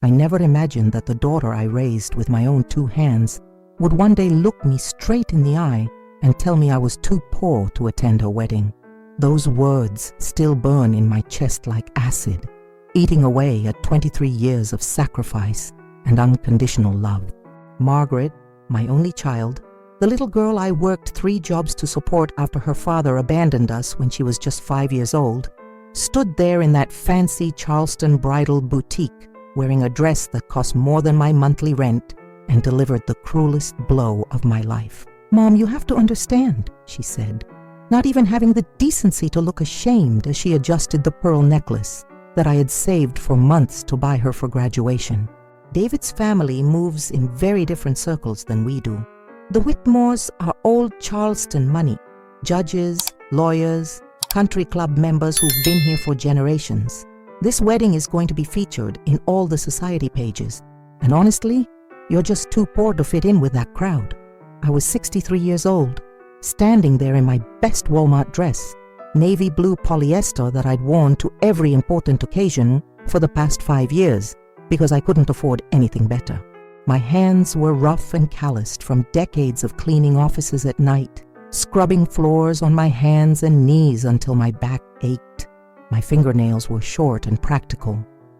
I never imagined that the daughter I raised with my own 2 hands would one day look me straight in the eye and tell me I was too poor to attend her wedding. Those words still burn in my chest like acid, eating away at 23 years of sacrifice and unconditional love. Margaret, my only child, the little girl I worked 3 jobs to support after her father abandoned us when she was just 5 years old, stood there in that fancy Charleston bridal boutique wearing a dress that cost more than my monthly rent and delivered the cruelest blow of my life. "Mom, you have to understand," she said, not even having the decency to look ashamed as she adjusted the pearl necklace that I had saved for months to buy her for graduation. David's family moves in very different circles than we do. The Whitmores are old Charleston money, judges, lawyers, country club members who've been here for generations. This wedding is going to be featured in all the society pages, and honestly, you're just too poor to fit in with that crowd. I was 63 years old, standing there in my best Walmart dress, navy blue polyester that I'd worn to every important occasion for the past 5 years because I couldn't afford anything better. My hands were rough and calloused from decades of cleaning offices at night, scrubbing floors on my hands and knees until my back ached. My fingernails were short and practical,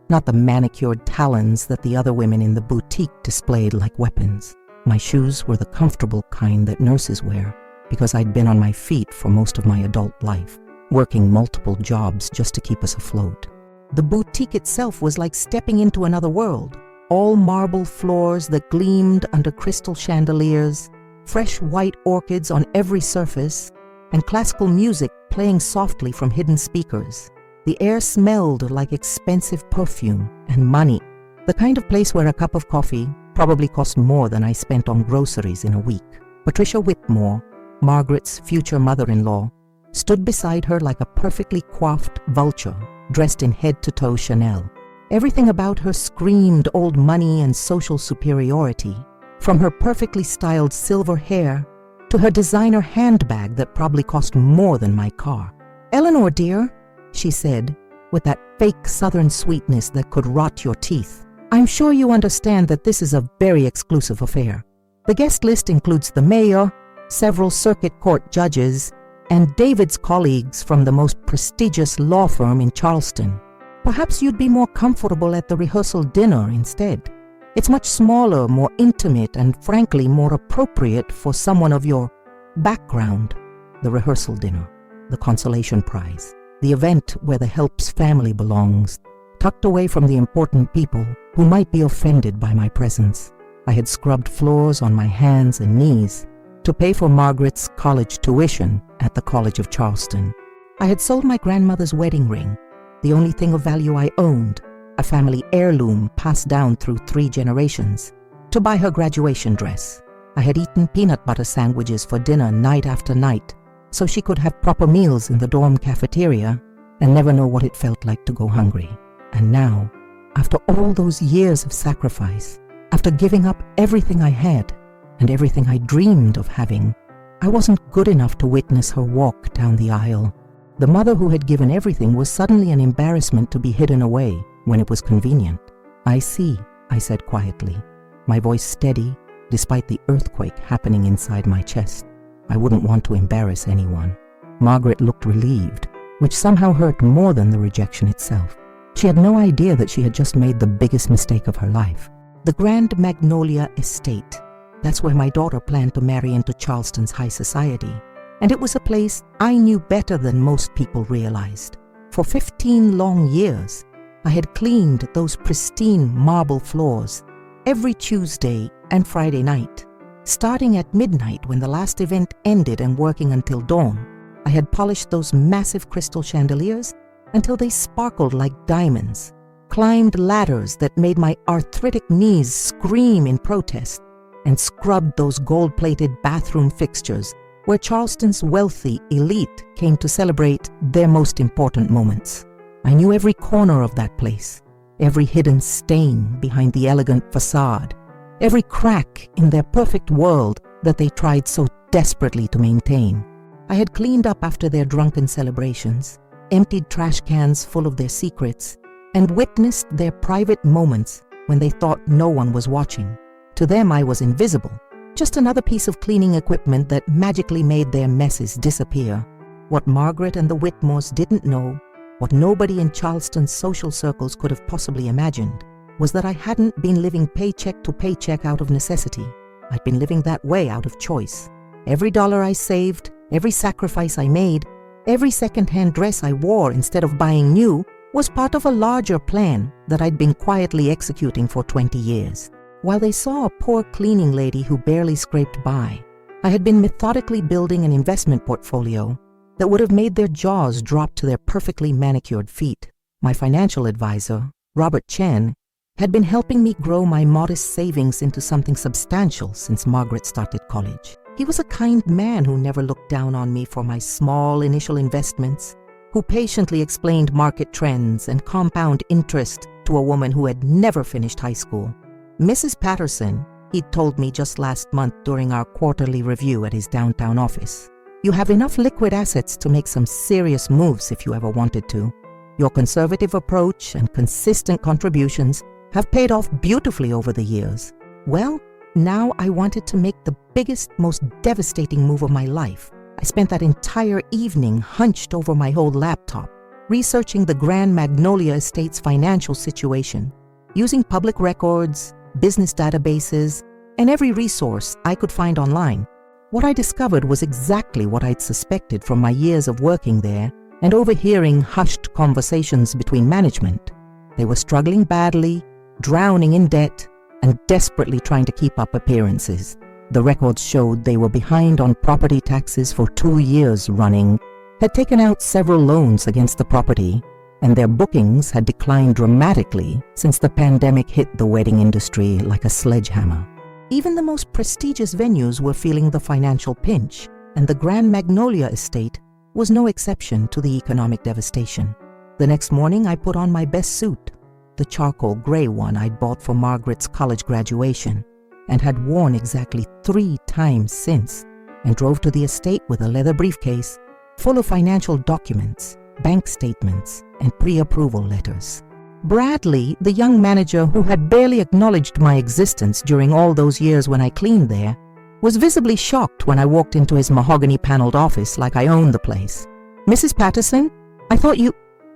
not the manicured talons that the other women in the boutique displayed like weapons. My shoes were the comfortable kind that nurses wear because I'd been on my feet for most of my adult life, working multiple jobs just to keep us afloat. The boutique itself was like stepping into another world. All marble floors that gleamed under crystal chandeliers, fresh white orchids on every surface, and classical music playing softly from hidden speakers. The air smelled like expensive perfume and money, the kind of place where a cup of coffee probably cost more than I spent on groceries in a week. Patricia Whitmore, Margaret's future mother-in-law, stood beside her like a perfectly coiffed vulture, dressed in head-to-toe Chanel. Everything about her screamed old money and social superiority, from her perfectly styled silver hair to her designer handbag that probably cost more than my car. "Eleanor, dear," she said, with that fake southern sweetness that could rot your teeth, "I'm sure you understand that this is a very exclusive affair. The guest list includes the mayor, several circuit court judges, and David's colleagues from the most prestigious law firm in Charleston. Perhaps you'd be more comfortable at the rehearsal dinner instead. It's much smaller, more intimate, and frankly more appropriate for someone of your background." The rehearsal dinner, the consolation prize, the event where the help's family belongs, tucked away from the important people who might be offended by my presence. I had scrubbed floors on my hands and knees to pay for Margaret's college tuition at the College of Charleston. I had sold my grandmother's wedding ring, the only thing of value I owned, a family heirloom passed down through 3 generations, to buy her graduation dress. I had eaten peanut butter sandwiches for dinner night after night, so she could have proper meals in the dorm cafeteria and never know what it felt like to go hungry. And now, after all those years of sacrifice, after giving up everything I had and everything I dreamed of having, I wasn't good enough to witness her walk down the aisle. The mother who had given everything was suddenly an embarrassment to be hidden away when it was convenient. "I see," I said quietly, my voice steady despite the earthquake happening inside my chest. I wouldn't want to embarrass anyone. Margaret looked relieved, which somehow hurt more than the rejection itself. She had no idea that she had just made the biggest mistake of her life. The Grand Magnolia Estate. That's where my daughter planned to marry into Charleston's high society. And it was a place I knew better than most people realized. For 15 long years, I had cleaned those pristine marble floors every Tuesday and Friday night. Starting at midnight when the last event ended and working until dawn, I had polished those massive crystal chandeliers until they sparkled like diamonds, climbed ladders that made my arthritic knees scream in protest, and scrubbed those gold-plated bathroom fixtures where Charleston's wealthy elite came to celebrate their most important moments. I knew every corner of that place, every hidden stain behind the elegant facade, every crack in their perfect world that they tried so desperately to maintain. I had cleaned up after their drunken celebrations, emptied trash cans full of their secrets, and witnessed their private moments when they thought no one was watching. To them, I was invisible, just another piece of cleaning equipment that magically made their messes disappear. What Margaret and the Whitmores didn't know, what nobody in Charleston's social circles could have possibly imagined, was that I hadn't been living paycheck to paycheck out of necessity. I'd been living that way out of choice. Every dollar I saved, every sacrifice I made, every second-hand dress I wore instead of buying new was part of a larger plan that I'd been quietly executing for 20 years. While they saw a poor cleaning lady who barely scraped by, I had been methodically building an investment portfolio that would have made their jaws drop to their perfectly manicured feet. My financial advisor, Robert Chen, had been helping me grow my modest savings into something substantial since Margaret started college. He was a kind man who never looked down on me for my small initial investments, who patiently explained market trends and compound interest to a woman who had never finished high school. Mrs. Patterson, he'd told me just last month during our quarterly review at his downtown office, you have enough liquid assets to make some serious moves if you ever wanted to. Your conservative approach and consistent contributions have paid off beautifully over the years. Well, now I wanted to make the biggest, most devastating move of my life. I spent that entire evening hunched over my old laptop, researching the Grand Magnolia Estate's financial situation, using public records, business databases, and every resource I could find online. What I discovered was exactly what I'd suspected from my years of working there and overhearing hushed conversations between management. They were struggling badly, drowning in debt, and desperately trying to keep up appearances. The records showed they were behind on property taxes for 2 years running, had taken out several loans against the property, and their bookings had declined dramatically since the pandemic hit the wedding industry like a sledgehammer. Even the most prestigious venues were feeling the financial pinch, and the Grand Magnolia Estate was no exception to the economic devastation. The next morning, I put on my best suit, the charcoal gray one I'd bought for Margaret's college graduation and had worn exactly 3 times since, and drove to the estate with a leather briefcase full of financial documents, bank statements, and pre-approval letters. Bradley, the young manager who had barely acknowledged my existence during all those years when I cleaned there, was visibly shocked when I walked into his mahogany-paneled office like I owned the place. "Mrs. Patterson, I thought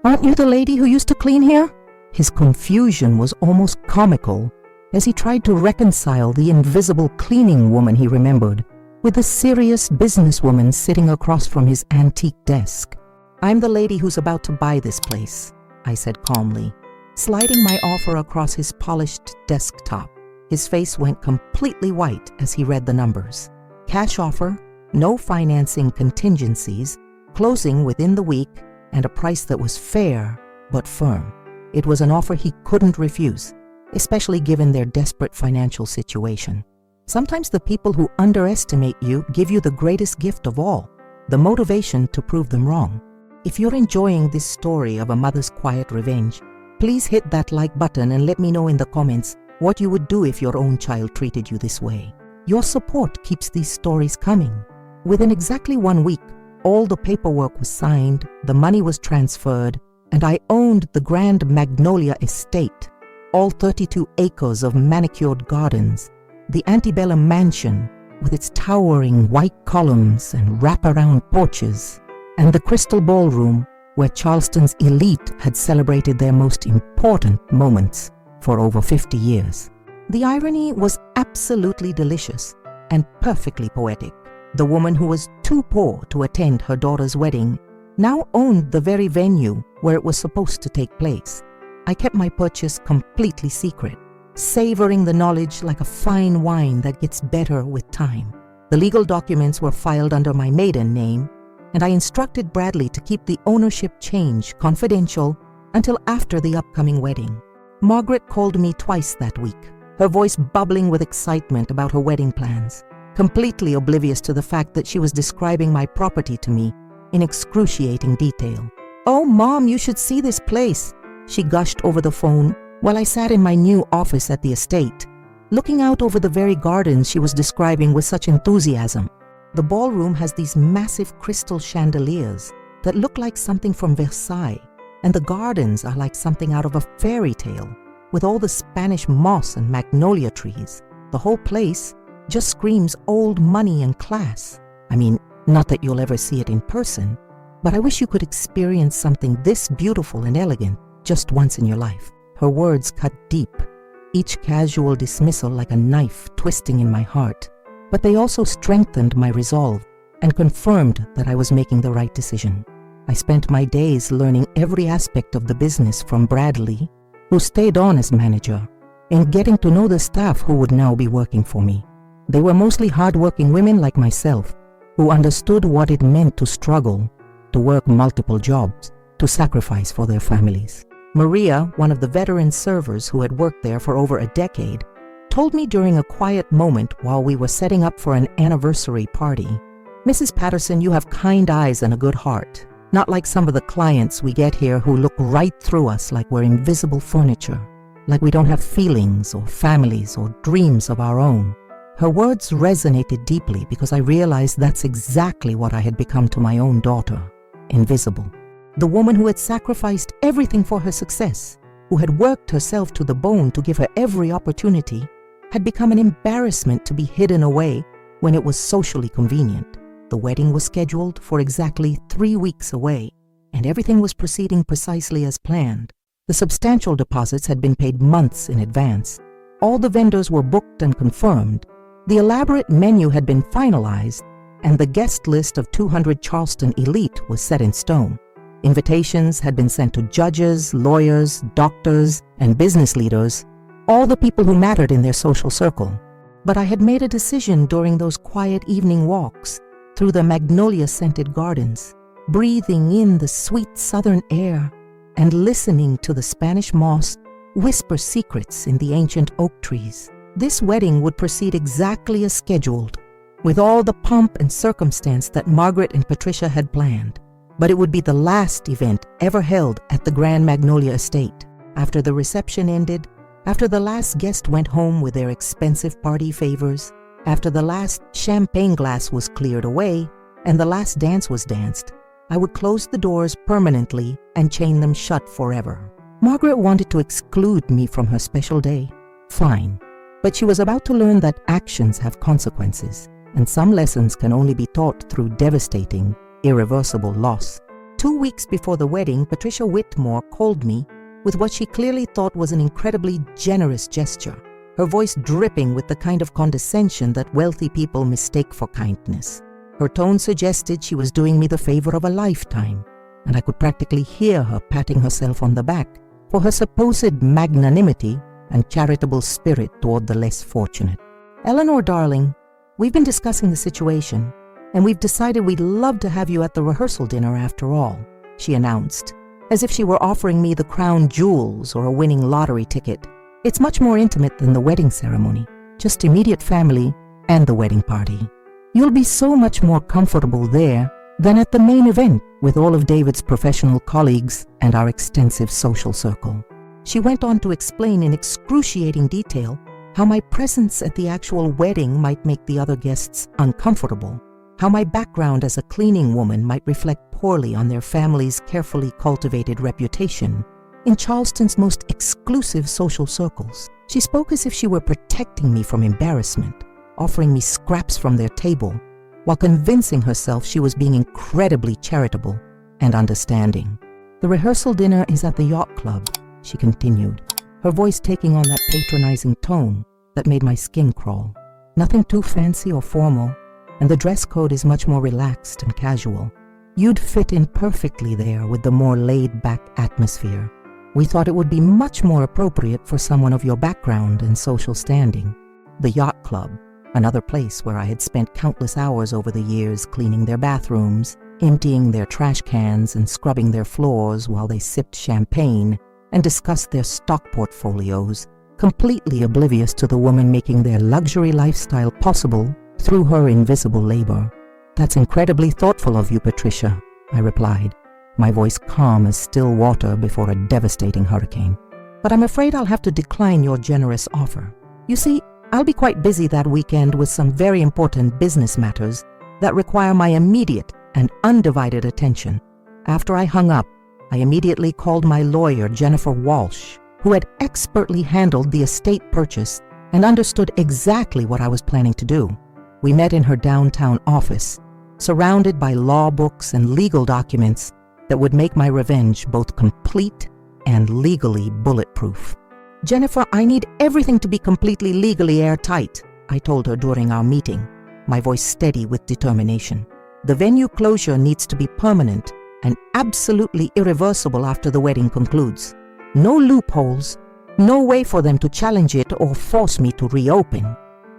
aren't you the lady who used to clean here?" His confusion was almost comical as he tried to reconcile the invisible cleaning woman he remembered with the serious businesswoman sitting across from his antique desk. "I'm the lady who's about to buy this place," I said calmly, sliding my offer across his polished desktop. His face went completely white as he read the numbers. Cash offer, no financing contingencies, closing within the week, and a price that was fair but firm. It was an offer he couldn't refuse, especially given their desperate financial situation. Sometimes the people who underestimate you give you the greatest gift of all, the motivation to prove them wrong. If you're enjoying this story of a mother's quiet revenge, please hit that like button and let me know in the comments what you would do if your own child treated you this way. Your support keeps these stories coming. Within exactly 1 week, all the paperwork was signed, the money was transferred, and I owned the Grand Magnolia Estate, all 32 acres of manicured gardens, the antebellum mansion with its towering white columns and wraparound porches, and the Crystal Ballroom where Charleston's elite had celebrated their most important moments for over 50 years. The irony was absolutely delicious and perfectly poetic. The woman who was too poor to attend her daughter's wedding now owned the very venue where it was supposed to take place. I kept my purchase completely secret, savoring the knowledge like a fine wine that gets better with time. The legal documents were filed under my maiden name, and I instructed Bradley to keep the ownership change confidential until after the upcoming wedding. Margaret called me twice that week, her voice bubbling with excitement about her wedding plans, completely oblivious to the fact that she was describing my property to me in excruciating detail. "Oh, Mom, you should see this place," she gushed over the phone while I sat in my new office at the estate, looking out over the very gardens she was describing with such enthusiasm. The ballroom has these massive crystal chandeliers that look like something from Versailles, and the gardens are like something out of a fairy tale, with all the Spanish moss and magnolia trees. The whole place just screams old money and class. I mean, not that you'll ever see it in person, but I wish you could experience something this beautiful and elegant just once in your life." Her words cut deep, each casual dismissal like a knife twisting in my heart, but they also strengthened my resolve and confirmed that I was making the right decision. I spent my days learning every aspect of the business from Bradley, who stayed on as manager, and getting to know the staff who would now be working for me. They were mostly hardworking women like myself, who understood what it meant to struggle, to work multiple jobs, to sacrifice for their families. Maria, one of the veteran servers who had worked there for over a decade, told me during a quiet moment while we were setting up for an anniversary party, "Mrs. Patterson, you have kind eyes and a good heart, not like some of the clients we get here who look right through us like we're invisible furniture, like we don't have feelings or families or dreams of our own." Her words resonated deeply because I realized that's exactly what I had become to my own daughter, invisible. The woman who had sacrificed everything for her success, who had worked herself to the bone to give her every opportunity, had become an embarrassment to be hidden away when it was socially convenient. The wedding was scheduled for exactly 3 weeks away, and everything was proceeding precisely as planned. The substantial deposits had been paid months in advance. All the vendors were booked and confirmed. The elaborate menu had been finalized, and the guest list of 200 Charleston elite was set in stone. Invitations had been sent to judges, lawyers, doctors, and business leaders, all the people who mattered in their social circle. But I had made a decision during those quiet evening walks through the magnolia-scented gardens, breathing in the sweet southern air and listening to the Spanish moss whisper secrets in the ancient oak trees. This wedding would proceed exactly as scheduled, with all the pomp and circumstance that Margaret and Patricia had planned. But it would be the last event ever held at the Grand Magnolia Estate. After the reception ended, after the last guest went home with their expensive party favors, after the last champagne glass was cleared away and the last dance was danced, I would close the doors permanently and chain them shut forever. Margaret wanted to exclude me from her special day. Fine. But she was about to learn that actions have consequences, and some lessons can only be taught through devastating, irreversible loss. 2 weeks before the wedding, Patricia Whitmore called me with what she clearly thought was an incredibly generous gesture, her voice dripping with the kind of condescension that wealthy people mistake for kindness. Her tone suggested she was doing me the favor of a lifetime, and I could practically hear her patting herself on the back for her supposed magnanimity and charitable spirit toward the less fortunate. "Eleanor, darling, we've been discussing the situation, and we've decided we'd love to have you at the rehearsal dinner after all," she announced, as if she were offering me the crown jewels or a winning lottery ticket. "It's much more intimate than the wedding ceremony, just immediate family and the wedding party. You'll be so much more comfortable there than at the main event with all of David's professional colleagues and our extensive social circle." She went on to explain in excruciating detail how my presence at the actual wedding might make the other guests uncomfortable, how my background as a cleaning woman might reflect poorly on their family's carefully cultivated reputation in Charleston's most exclusive social circles. She spoke as if she were protecting me from embarrassment, offering me scraps from their table, while convincing herself she was being incredibly charitable and understanding. "The rehearsal dinner is at the yacht club," she continued, her voice taking on that patronizing tone that made my skin crawl. "Nothing too fancy or formal, and the dress code is much more relaxed and casual. You'd fit in perfectly there with the more laid-back atmosphere. We thought it would be much more appropriate for someone of your background and social standing." The yacht club, another place where I had spent countless hours over the years cleaning their bathrooms, emptying their trash cans and scrubbing their floors while they sipped champagne and discussed their stock portfolios, completely oblivious to the woman making their luxury lifestyle possible through her invisible labor. "That's incredibly thoughtful of you, Patricia," I replied, my voice calm as still water before a devastating hurricane. "But I'm afraid I'll have to decline your generous offer. You see, I'll be quite busy that weekend with some very important business matters that require my immediate and undivided attention." After I hung up, I immediately called my lawyer, Jennifer Walsh, who had expertly handled the estate purchase and understood exactly what I was planning to do. We met in her downtown office, surrounded by law books and legal documents that would make my revenge both complete and legally bulletproof. "Jennifer, I need everything to be completely legally airtight," I told her during our meeting, my voice steady with determination. "The venue closure needs to be permanent and absolutely irreversible after the wedding concludes. No loopholes, no way for them to challenge it or force me to reopen.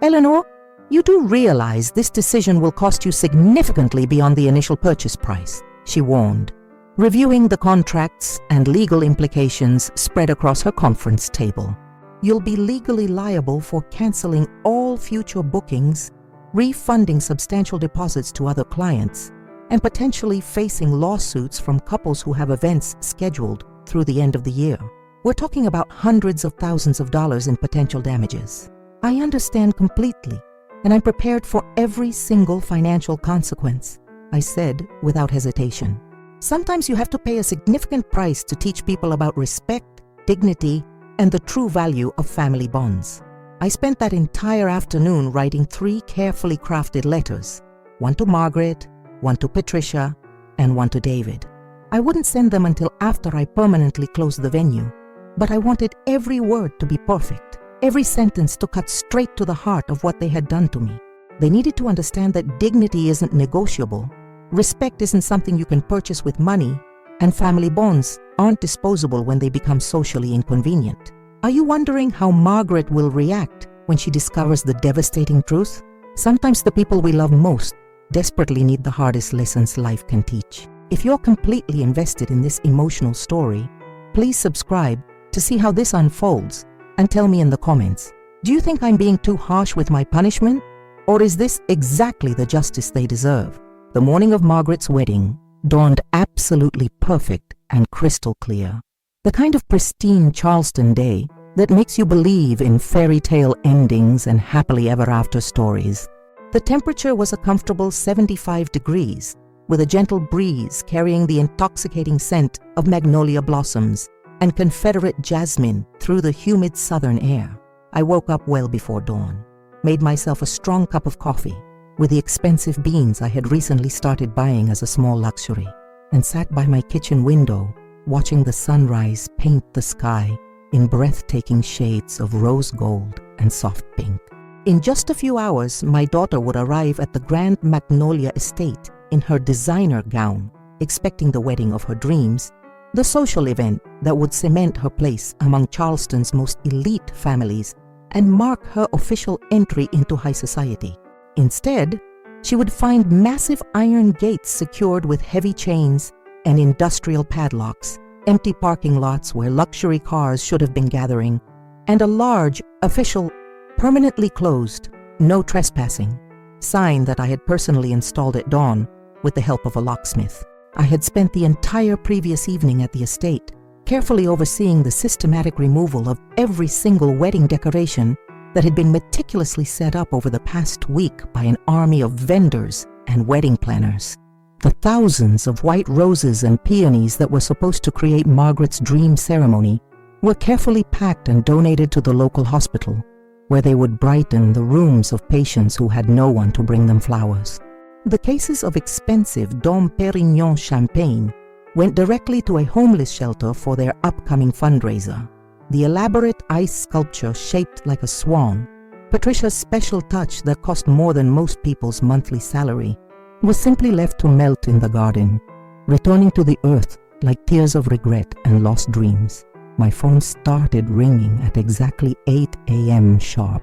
Eleanor, you do realize this decision will cost you significantly beyond the initial purchase price," she warned, reviewing the contracts and legal implications spread across her conference table. "You'll be legally liable for canceling all future bookings, refunding substantial deposits to other clients, and potentially facing lawsuits from couples who have events scheduled through the end of the year. We're talking about hundreds of thousands of dollars in potential damages. I understand completely, and I'm prepared for every single financial consequence," I said without hesitation. "Sometimes you have to pay a significant price to teach people about respect, dignity, and the true value of family bonds." I spent that entire afternoon writing 3 carefully crafted letters, one to Margaret, one to Patricia, and one to David. I wouldn't send them until after I permanently closed the venue, but I wanted every word to be perfect, every sentence to cut straight to the heart of what they had done to me. They needed to understand that dignity isn't negotiable, respect isn't something you can purchase with money, and family bonds aren't disposable when they become socially inconvenient. Are you wondering how Margaret will react when she discovers the devastating truth? Sometimes the people we love most desperately need the hardest lessons life can teach. If you're completely invested in this emotional story, please subscribe to see how this unfolds and tell me in the comments, do you think I'm being too harsh with my punishment? Or is this exactly the justice they deserve? The morning of Margaret's wedding dawned absolutely perfect and crystal clear. The kind of pristine Charleston day that makes you believe in fairy tale endings and happily ever after stories. The temperature was a comfortable 75 degrees, with a gentle breeze carrying the intoxicating scent of magnolia blossoms and Confederate jasmine through the humid southern air. I woke up well before dawn, made myself a strong cup of coffee with the expensive beans I had recently started buying as a small luxury, and sat by my kitchen window watching the sunrise paint the sky in breathtaking shades of rose gold and soft pink. In just a few hours, my daughter would arrive at the Grand Magnolia Estate in her designer gown, expecting the wedding of her dreams, the social event that would cement her place among Charleston's most elite families and mark her official entry into high society. Instead, she would find massive iron gates secured with heavy chains and industrial padlocks, empty parking lots where luxury cars should have been gathering, and a large, official, permanently closed, no trespassing sign that I had personally installed at dawn with the help of a locksmith. I had spent the entire previous evening at the estate, carefully overseeing the systematic removal of every single wedding decoration that had been meticulously set up over the past week by an army of vendors and wedding planners. The thousands of white roses and peonies that were supposed to create Margaret's dream ceremony were carefully packed and donated to the local hospital, where they would brighten the rooms of patients who had no one to bring them flowers. The cases of expensive Dom Perignon champagne went directly to a homeless shelter for their upcoming fundraiser. The elaborate ice sculpture shaped like a swan, Patricia's special touch that cost more than most people's monthly salary, was simply left to melt in the garden, returning to the earth like tears of regret and lost dreams. My phone started ringing at exactly 8 a.m. sharp,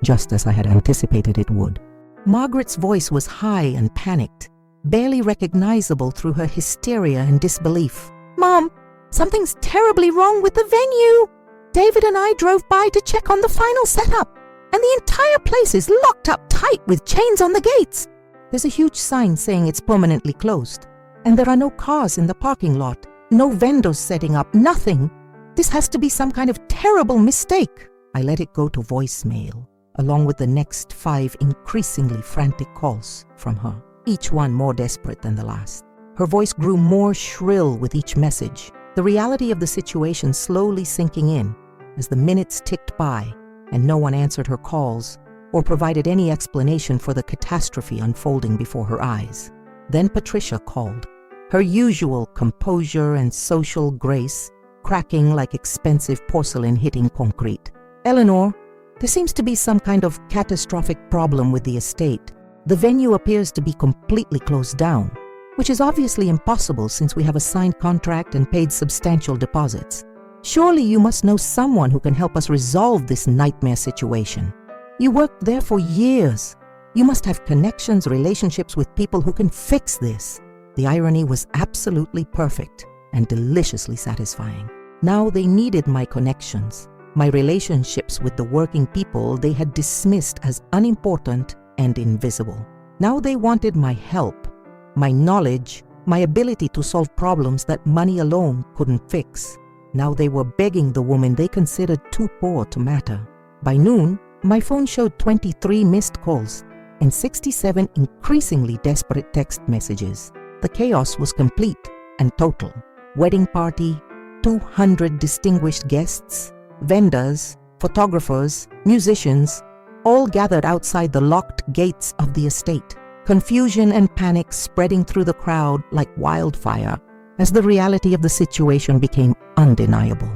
just as I had anticipated it would. Margaret's voice was high and panicked, barely recognizable through her hysteria and disbelief. "Mom, something's terribly wrong with the venue. David and I drove by to check on the final setup, and the entire place is locked up tight with chains on the gates. There's a huge sign saying it's permanently closed, and there are no cars in the parking lot, no vendors setting up, nothing. This has to be some kind of terrible mistake." I let it go to voicemail, along with the next 5 increasingly frantic calls from her, each one more desperate than the last. Her voice grew more shrill with each message, the reality of the situation slowly sinking in as the minutes ticked by and no one answered her calls or provided any explanation for the catastrophe unfolding before her eyes. Then Patricia called, her usual composure and social grace cracking like expensive porcelain hitting concrete. "Eleanor, there seems to be some kind of catastrophic problem with the estate. The venue appears to be completely closed down, which is obviously impossible since we have a signed contract and paid substantial deposits. Surely you must know someone who can help us resolve this nightmare situation. You worked there for years. You must have connections, relationships with people who can fix this." The irony was absolutely perfect and deliciously satisfying. Now they needed my connections, my relationships with the working people they had dismissed as unimportant and invisible. Now they wanted my help, my knowledge, my ability to solve problems that money alone couldn't fix. Now they were begging the woman they considered too poor to matter. By noon, my phone showed 23 missed calls and 67 increasingly desperate text messages. The chaos was complete and total. Wedding party, 200 distinguished guests, vendors, photographers, musicians, all gathered outside the locked gates of the estate. Confusion and panic spreading through the crowd like wildfire as the reality of the situation became undeniable.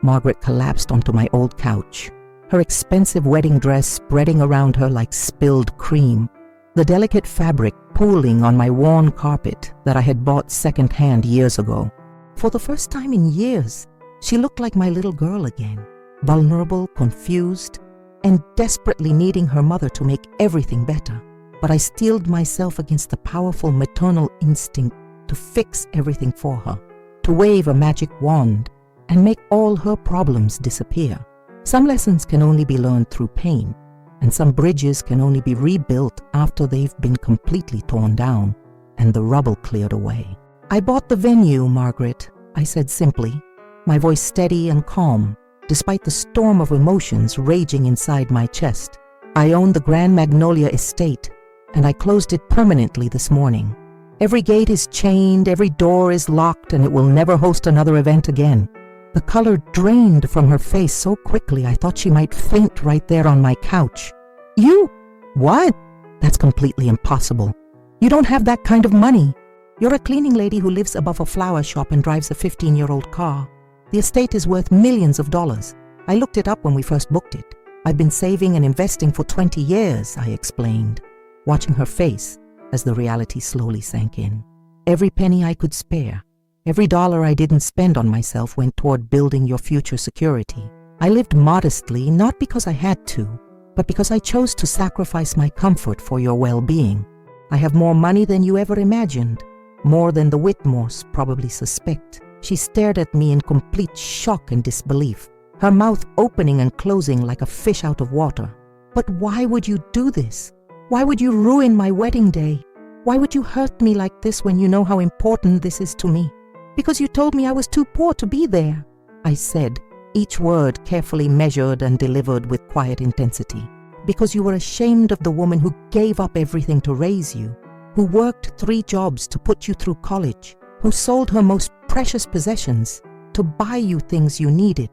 Margaret collapsed onto my old couch, her expensive wedding dress spreading around her like spilled cream, the delicate fabric pooling on my worn carpet that I had bought second-hand years ago. For the first time in years, she looked like my little girl again, vulnerable, confused, and desperately needing her mother to make everything better. But I steeled myself against the powerful maternal instinct to fix everything for her, to wave a magic wand and make all her problems disappear. Some lessons can only be learned through pain, and some bridges can only be rebuilt after they've been completely torn down and the rubble cleared away. "I bought the venue, Margaret," I said simply, my voice steady and calm, despite the storm of emotions raging inside my chest. "I own the Grand Magnolia Estate, and I closed it permanently this morning. Every gate is chained, every door is locked, and it will never host another event again." The color drained from her face so quickly I thought she might faint right there on my couch. "You? What? That's completely impossible. You don't have that kind of money. You're a cleaning lady who lives above a flower shop and drives a 15-year-old car. The estate is worth millions of dollars. I looked it up when we first booked it. I've been saving and investing for 20 years, I explained, watching her face as the reality slowly sank in. Every penny I could spare, every dollar I didn't spend on myself went toward building your future security. I lived modestly, not because I had to, but because I chose to sacrifice my comfort for your well-being. I have more money than you ever imagined, more than the Whitmores probably suspect." She stared at me in complete shock and disbelief, her mouth opening and closing like a fish out of water. "But why would you do this? Why would you ruin my wedding day? Why would you hurt me like this when you know how important this is to me?" "Because you told me I was too poor to be there," I said, each word carefully measured and delivered with quiet intensity. "Because you were ashamed of the woman who gave up everything to raise you, who worked 3 jobs to put you through college, who sold her most precious possessions to buy you things you needed,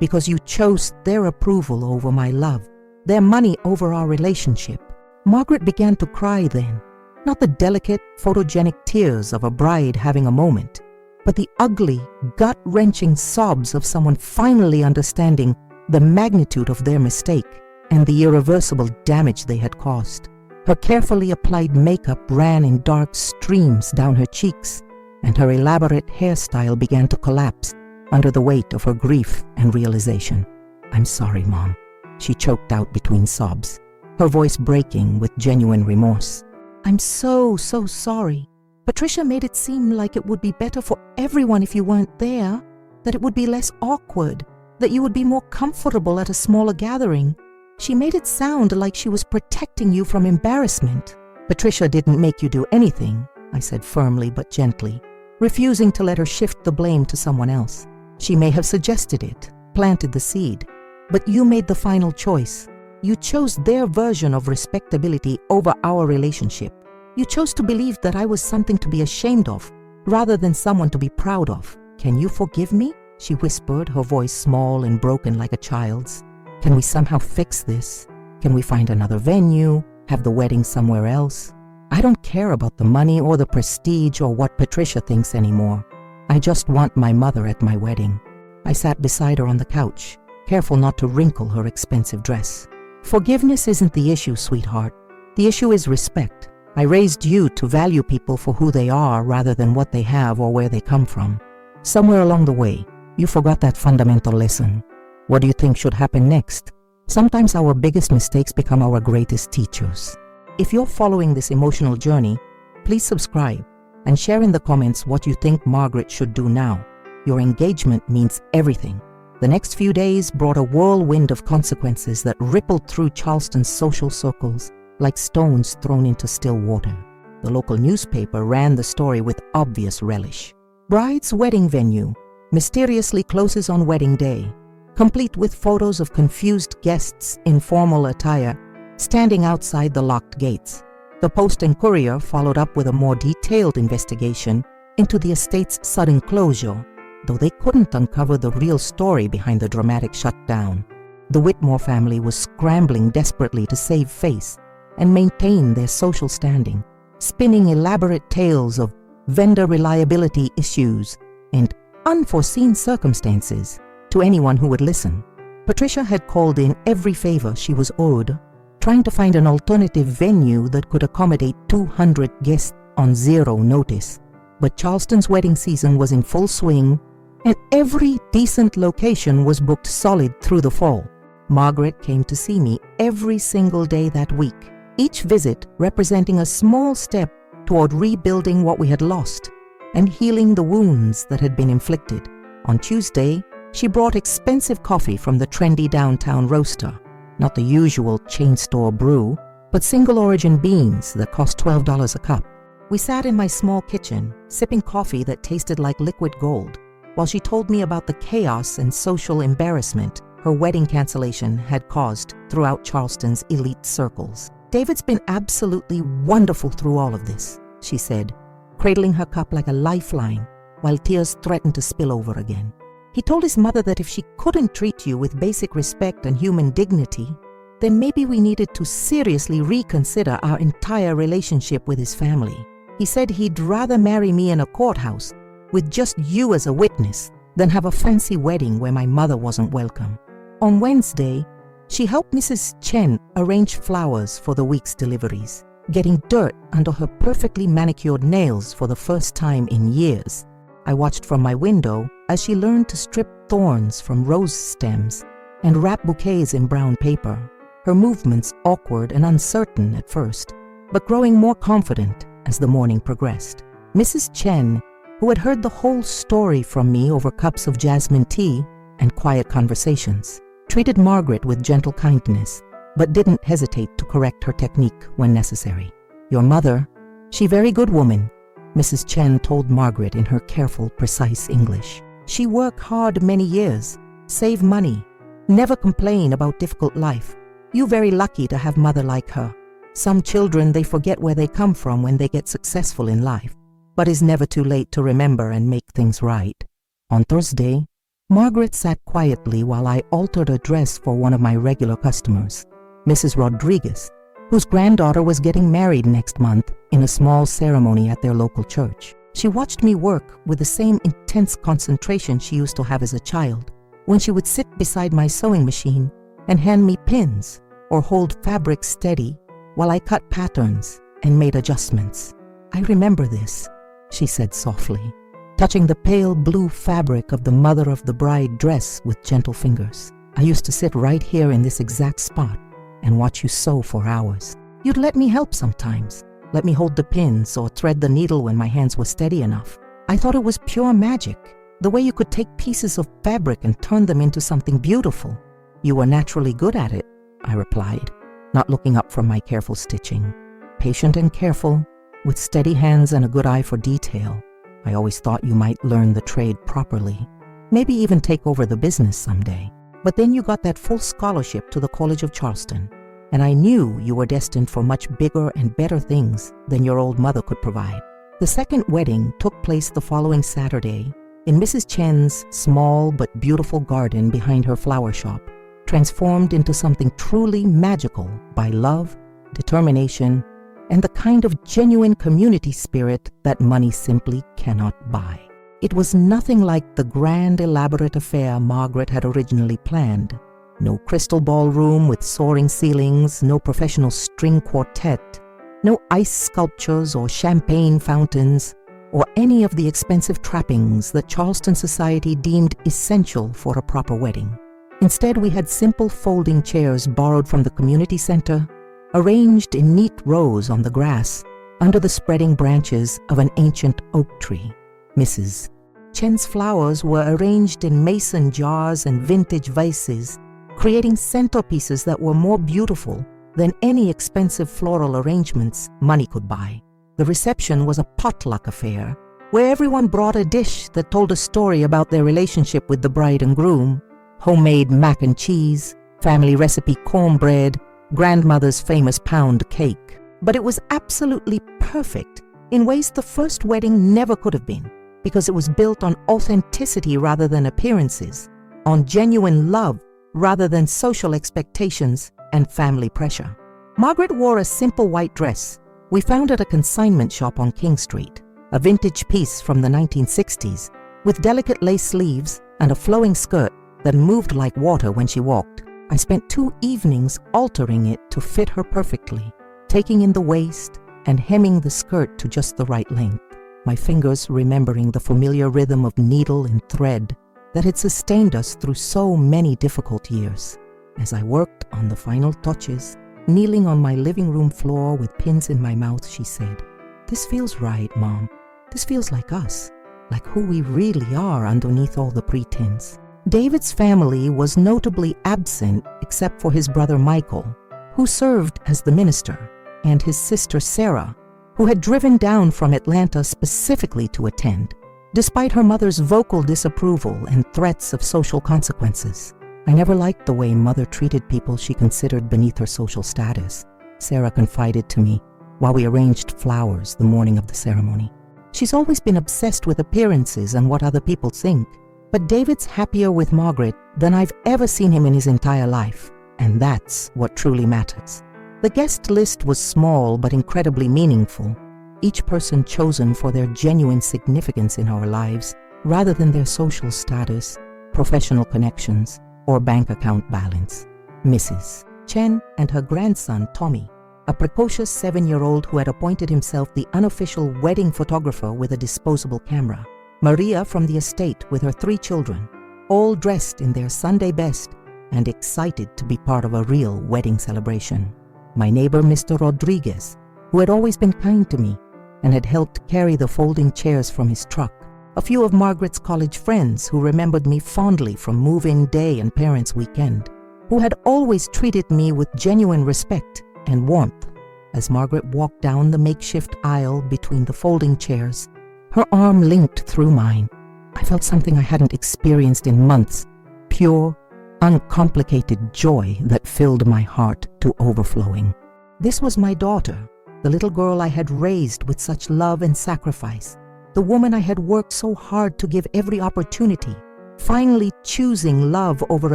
because you chose their approval over my love, their money over our relationship." Margaret began to cry then, not the delicate, photogenic tears of a bride having a moment, but the ugly, gut-wrenching sobs of someone finally understanding the magnitude of their mistake and the irreversible damage they had caused. Her carefully applied makeup ran in dark streams down her cheeks, and her elaborate hairstyle began to collapse under the weight of her grief and realization. "I'm sorry, Mom," she choked out between sobs, her voice breaking with genuine remorse. "I'm so sorry. Patricia made it seem like it would be better for everyone if you weren't there, that it would be less awkward, that you would be more comfortable at a smaller gathering. She made it sound like she was protecting you from embarrassment." "Patricia didn't make you do anything," I said firmly but gently, refusing to let her shift the blame to someone else. "She may have suggested it, planted the seed, but you made the final choice. You chose their version of respectability over our relationship. You chose to believe that I was something to be ashamed of, rather than someone to be proud of. "Can you forgive me?" she whispered, her voice small and broken like a child's. "Can we somehow fix this? Can we find another venue, have the wedding somewhere else? I don't care about the money or the prestige or what Patricia thinks anymore. I just want my mother at my wedding." I sat beside her on the couch, careful not to wrinkle her expensive dress. "Forgiveness isn't the issue, sweetheart. The issue is respect. I raised you to value people for who they are rather than what they have or where they come from. Somewhere along the way, you forgot that fundamental lesson. What do you think should happen next? Sometimes our biggest mistakes become our greatest teachers." If you're following this emotional journey, please subscribe and share in the comments what you think Margaret should do now. Your engagement means everything. The next few days brought a whirlwind of consequences that rippled through Charleston's social circles like stones thrown into still water. The local newspaper ran the story with obvious relish. "Bride's wedding venue mysteriously closes on wedding day," complete with photos of confused guests in formal attire standing outside the locked gates. The Post and Courier followed up with a more detailed investigation into the estate's sudden closure, though they couldn't uncover the real story behind the dramatic shutdown. The Whitmore family was scrambling desperately to save face and maintain their social standing, spinning elaborate tales of vendor reliability issues and unforeseen circumstances to anyone who would listen. Patricia had called in every favor she was owed, trying to find an alternative venue that could accommodate 200 guests on zero notice. But Charleston's wedding season was in full swing, and every decent location was booked solid through the fall. Margaret came to see me every single day that week, each visit representing a small step toward rebuilding what we had lost and healing the wounds that had been inflicted. On Tuesday, she brought expensive coffee from the trendy downtown roaster. Not the usual chain store brew, but single origin beans that cost $12 a cup. We sat in my small kitchen, sipping coffee that tasted like liquid gold, while she told me about the chaos and social embarrassment her wedding cancellation had caused throughout Charleston's elite circles. "David's been absolutely wonderful through all of this," she said, cradling her cup like a lifeline while tears threatened to spill over again. "He told his mother that if she couldn't treat you with basic respect and human dignity, then maybe we needed to seriously reconsider our entire relationship with his family. He said he'd rather marry me in a courthouse with just you as a witness than have a fancy wedding where my mother wasn't welcome." On Wednesday, she helped Mrs. Chen arrange flowers for the week's deliveries, getting dirt under her perfectly manicured nails for the first time in years. I watched from my window as she learned to strip thorns from rose stems and wrap bouquets in brown paper, her movements awkward and uncertain at first, but growing more confident as the morning progressed. Mrs. Chen, who had heard the whole story from me over cups of jasmine tea and quiet conversations, treated Margaret with gentle kindness, but didn't hesitate to correct her technique when necessary. "Your mother, she very good woman," Mrs. Chen told Margaret in her careful, precise English. "She work hard many years, save money, never complain about difficult life. You very lucky to have mother like her. Some children, they forget where they come from when they get successful in life, but it's never too late to remember and make things right." On Thursday, Margaret sat quietly while I altered a dress for one of my regular customers, Mrs. Rodriguez, whose granddaughter was getting married next month in a small ceremony at their local church. She watched me work with the same intense concentration she used to have as a child, when she would sit beside my sewing machine and hand me pins or hold fabric steady while I cut patterns and made adjustments. "I remember this," she said softly, touching the pale blue fabric of the mother of the bride dress with gentle fingers. "I used to sit right here in this exact spot and watch you sew for hours. You'd let me help sometimes, let me hold the pins or thread the needle when my hands were steady enough. I thought it was pure magic, the way you could take pieces of fabric and turn them into something beautiful. You were naturally good at it," I replied, not looking up from my careful stitching. "Patient and careful, with steady hands and a good eye for detail. I always thought you might learn the trade properly, maybe even take over the business someday. But then you got that full scholarship to the College of Charleston, and I knew you were destined for much bigger and better things than your old mother could provide." The second wedding took place the following Saturday in Mrs. Chen's small but beautiful garden behind her flower shop, transformed into something truly magical by love, determination, and the kind of genuine community spirit that money simply cannot buy. It was nothing like the grand, elaborate affair Margaret had originally planned. No crystal ballroom with soaring ceilings, no professional string quartet, no ice sculptures or champagne fountains, or any of the expensive trappings that Charleston society deemed essential for a proper wedding. Instead, we had simple folding chairs borrowed from the community center, arranged in neat rows on the grass under the spreading branches of an ancient oak tree. Mrs. Chen's flowers were arranged in mason jars and vintage vases, creating centerpieces that were more beautiful than any expensive floral arrangements money could buy. The reception was a potluck affair, where everyone brought a dish that told a story about their relationship with the bride and groom: homemade mac and cheese, family recipe cornbread, grandmother's famous pound cake. But it was absolutely perfect in ways the first wedding never could have been, because it was built on authenticity rather than appearances, on genuine love rather than social expectations and family pressure. Margaret wore a simple white dress we found at a consignment shop on King Street, a vintage piece from the 1960s, with delicate lace sleeves and a flowing skirt that moved like water when she walked. I spent 2 evenings altering it to fit her perfectly, taking in the waist and hemming the skirt to just the right length, my fingers remembering the familiar rhythm of needle and thread that had sustained us through so many difficult years. As I worked on the final touches, kneeling on my living room floor with pins in my mouth, she said, "This feels right, Mom. This feels like us, like who we really are underneath all the pretense." David's family was notably absent except for his brother Michael, who served as the minister, and his sister Sarah, who had driven down from Atlanta specifically to attend, despite her mother's vocal disapproval and threats of social consequences. "I never liked the way Mother treated people she considered beneath her social status," Sarah confided to me while we arranged flowers the morning of the ceremony. "She's always been obsessed with appearances and what other people think. But David's happier with Margaret than I've ever seen him in his entire life, and that's what truly matters." The guest list was small but incredibly meaningful, each person chosen for their genuine significance in our lives rather than their social status, professional connections, or bank account balance. Mrs. Chen and her grandson Tommy, a precocious 7-year-old who had appointed himself the unofficial wedding photographer with a disposable camera. Maria from the estate with her 3 children, all dressed in their Sunday best and excited to be part of a real wedding celebration. My neighbor Mr. Rodriguez, who had always been kind to me and had helped carry the folding chairs from his truck. A few of Margaret's college friends who remembered me fondly from move-in day and parents' weekend, who had always treated me with genuine respect and warmth. As Margaret walked down the makeshift aisle between the folding chairs, her arm linked through mine, I felt something I hadn't experienced in months, pure, uncomplicated joy that filled my heart to overflowing. This was my daughter, the little girl I had raised with such love and sacrifice, the woman I had worked so hard to give every opportunity, finally choosing love over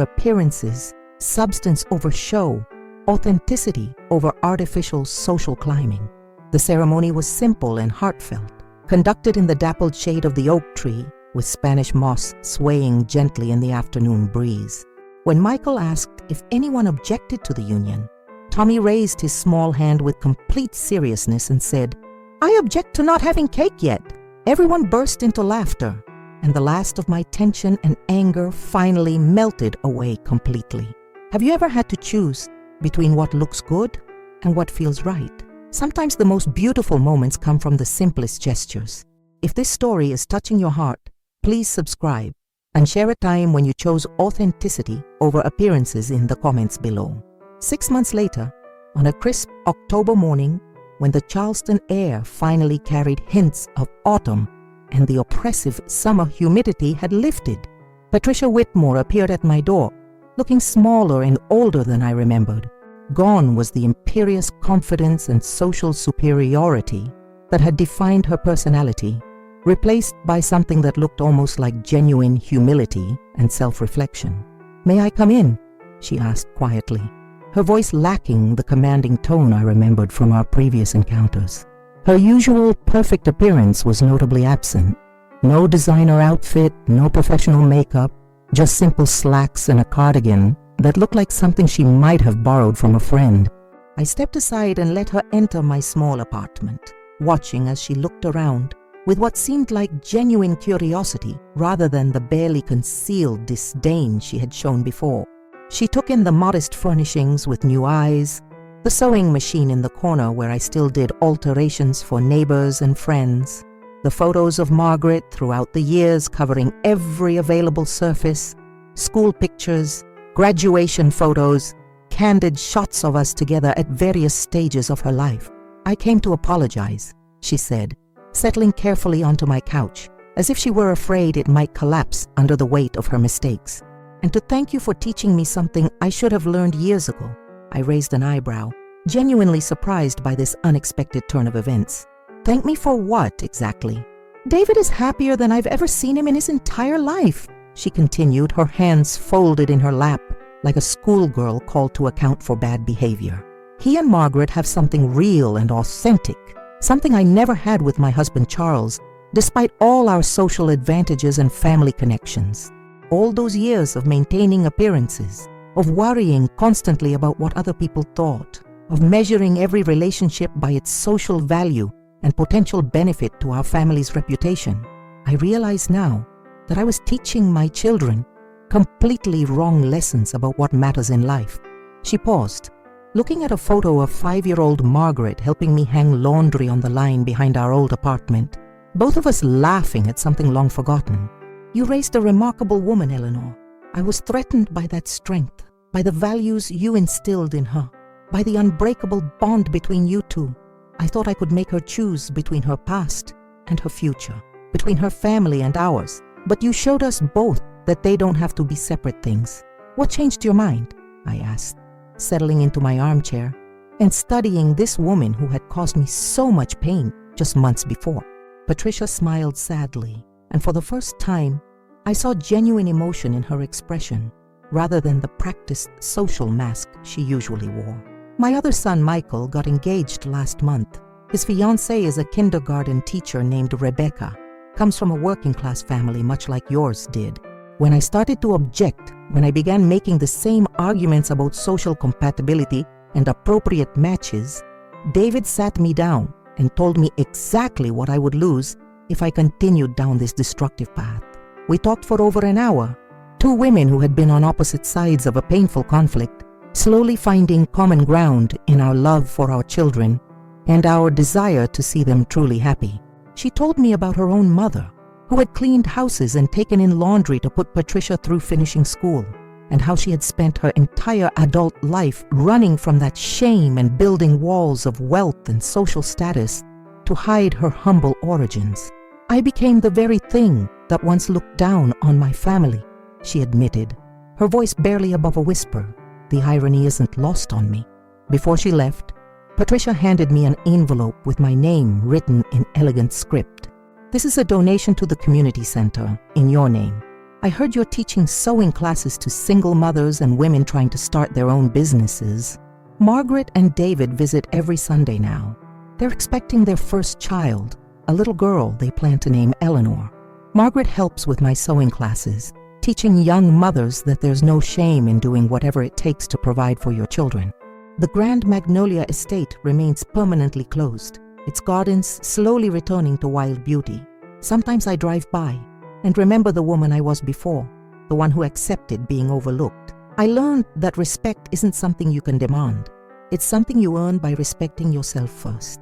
appearances, substance over show, authenticity over artificial social climbing. The ceremony was simple and heartfelt, conducted in the dappled shade of the oak tree, with Spanish moss swaying gently in the afternoon breeze. When Michael asked if anyone objected to the union, Tommy raised his small hand with complete seriousness and said, "I object to not having cake yet." Everyone burst into laughter, and the last of my tension and anger finally melted away completely. Have you ever had to choose between what looks good and what feels right? Sometimes the most beautiful moments come from the simplest gestures. If this story is touching your heart, please subscribe and share a time when you chose authenticity over appearances in the comments below. 6 months later, on a crisp October morning, when the Charleston air finally carried hints of autumn and the oppressive summer humidity had lifted, Patricia Whitmore appeared at my door, looking smaller and older than I remembered. Gone was the imperious confidence and social superiority that had defined her personality, replaced by something that looked almost like genuine humility and self-reflection. "May I come in?" she asked quietly, her voice lacking the commanding tone I remembered from our previous encounters. Her usual perfect appearance was notably absent. No designer outfit, no professional makeup, just simple slacks and a cardigan that looked like something she might have borrowed from a friend. I stepped aside and let her enter my small apartment, watching as she looked around with what seemed like genuine curiosity rather than the barely concealed disdain she had shown before. She took in the modest furnishings with new eyes, the sewing machine in the corner where I still did alterations for neighbors and friends, the photos of Margaret throughout the years covering every available surface, school pictures, graduation photos, candid shots of us together at various stages of her life. "I came to apologize," she said, settling carefully onto my couch, as if she were afraid it might collapse under the weight of her mistakes. "And to thank you for teaching me something I should have learned years ago." I raised an eyebrow, genuinely surprised by this unexpected turn of events. "Thank me for what, exactly?" "David is happier than I've ever seen him in his entire life," she continued, her hands folded in her lap like a schoolgirl called to account for bad behavior. "He and Margaret have something real and authentic, something I never had with my husband Charles, despite all our social advantages and family connections. All those years of maintaining appearances, of worrying constantly about what other people thought, of measuring every relationship by its social value and potential benefit to our family's reputation. I realize now that I was teaching my children completely wrong lessons about what matters in life." She paused, looking at a photo of 5-year-old Margaret helping me hang laundry on the line behind our old apartment, both of us laughing at something long forgotten. "You raised a remarkable woman, Eleanor. I was threatened by that strength, by the values you instilled in her, by the unbreakable bond between you two. I thought I could make her choose between her past and her future, between her family and ours, but you showed us both that they don't have to be separate things. What changed your mind?" I asked, settling into my armchair and studying this woman who had caused me so much pain just months before. Patricia smiled sadly, and for the first time, I saw genuine emotion in her expression, rather than the practiced social mask she usually wore. "My other son, Michael, got engaged last month. His fiancée is a kindergarten teacher named Rebecca, comes from a working-class family much like yours did. When I started to object, when I began making the same arguments about social compatibility and appropriate matches, David sat me down and told me exactly what I would lose if I continued down this destructive path. We talked for over an hour, two women who had been on opposite sides of a painful conflict, slowly finding common ground in our love for our children and our desire to see them truly happy. She told me about her own mother, who had cleaned houses and taken in laundry to put Patricia through finishing school, and how she had spent her entire adult life running from that shame and building walls of wealth and social status to hide her humble origins. "I became the very thing that once looked down on my family," she admitted, her voice barely above a whisper. The irony isn't lost on me. Before she left, Patricia handed me an envelope with my name written in elegant script. "This is a donation to the community center in your name. I heard you're teaching sewing classes to single mothers and women trying to start their own businesses. Margaret and David visit every Sunday now. They're expecting their first child, a little girl they plan to name Eleanor. Margaret helps with my sewing classes, teaching young mothers that there's no shame in doing whatever it takes to provide for your children. The Grand Magnolia Estate remains permanently closed, its gardens slowly returning to wild beauty. Sometimes I drive by and remember the woman I was before, the one who accepted being overlooked. I learned that respect isn't something you can demand. It's something you earn by respecting yourself first.